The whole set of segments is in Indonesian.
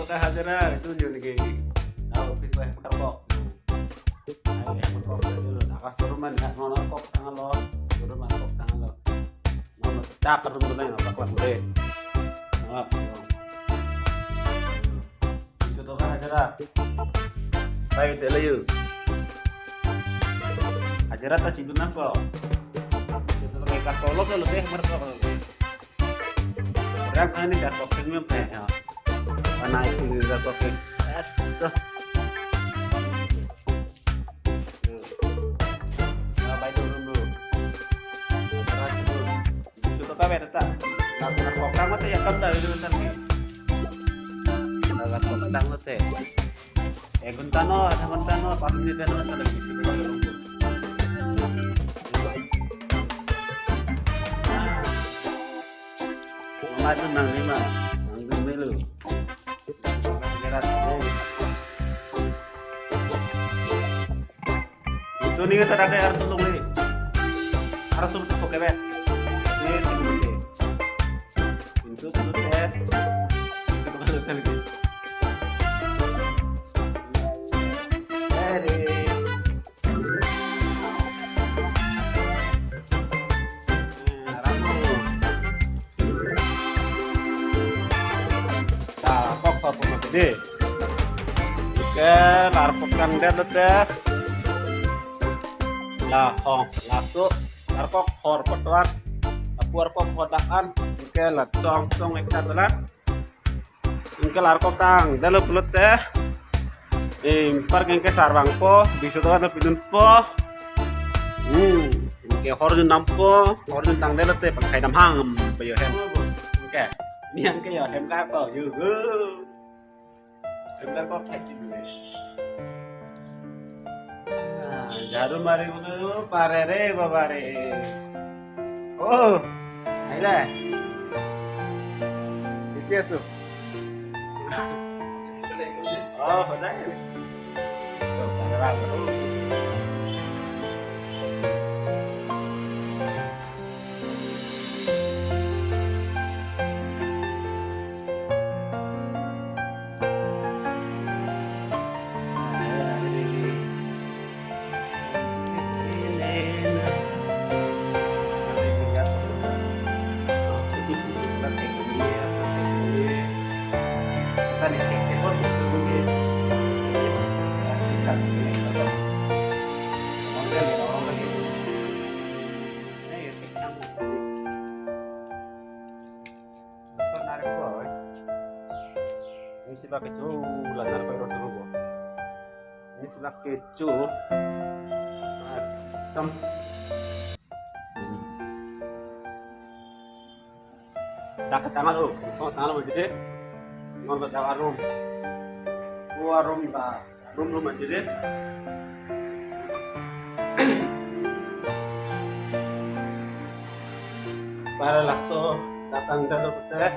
Untuk kehadiran itu juga nih. Tahu pisah kok. Ayo yang kok dulu. Akas suruh man nggak ngono kok tangan lo. Suruh man kok tangan lo. Ngono cakar dulu nih apa kuat boleh. Maaf. Untuk kehadiran. Baik dulu. Ajaran tak cium nafsu. Itu mereka tolong kalau deh mereka. Orang ini dah kopi minum teh. Mana itu dah kopi. Tuh. Baik dulu. Terus itu. Itu kafe tak. Nak kokang mah ya kan dah itu tadi. Nak kokang mah teh. Guntano, pas ini dan ada lagi itu kalau rumput. Maju nang lima, nang melu. Itu nih kita ada harus tolong nih. Harus tolong pakai bet. Ini tunggu deh. Pintu tutup ya. Kita bakal tali. Jadi, oke, larpokkan dia deh. Lah, langsung larpok hor petuan, larpok kodakan, oke, langsung ikat lah. Oke, larpok tang, dah lu pelut deh. Impar ke sarwang po, bisa tuh ada pinun po. Oke, horjun nampo, horjun tang deh teh pakai namham, bayo hem. Oke, ini yang kayak hem kapal, yuhu. Bentar kok kayak English. Nah, jarum mari dulu, parere babare. Oh, ayo. Itu ya, Su. Oh, udah. Tuh, sangat bagus. Ini sila kecu, lanar pero dulu. Ini sila kecu. Tam. Dapat tangan lu, tangan lu jadi. Ngon ke rum. Rum dah. Rum jadi. Para langsung datang ke dokter.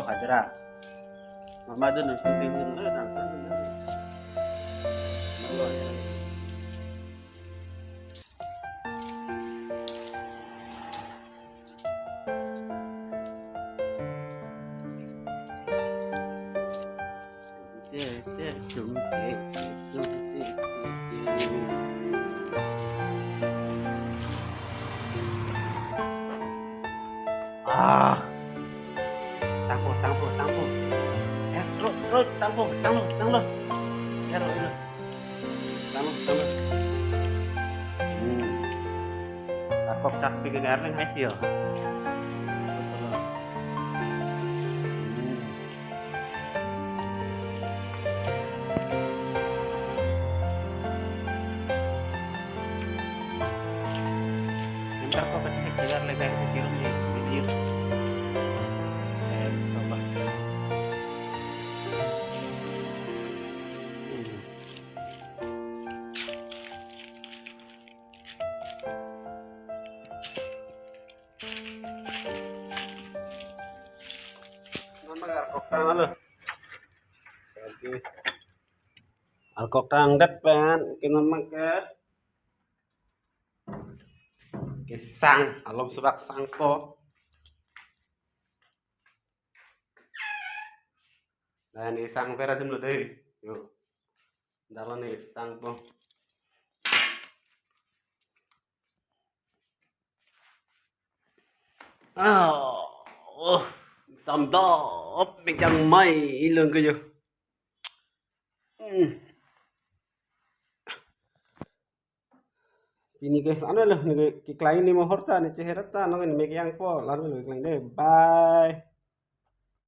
Hajra mama dun sini dulu tampung. Takok cak bikin air neng hasil. arkok tang alo. Sabi arkok tang dat pen kinamang ke sang alom subak sang po. Dan isang pera jumlah deh. Yo. Dalam nih isang po. Oh, samdop megang mai ilang kayo. Ini guys, ano loh, kiklain ni mo horta ni ceherata, no kan megang po, lalu kiklain deh, bye.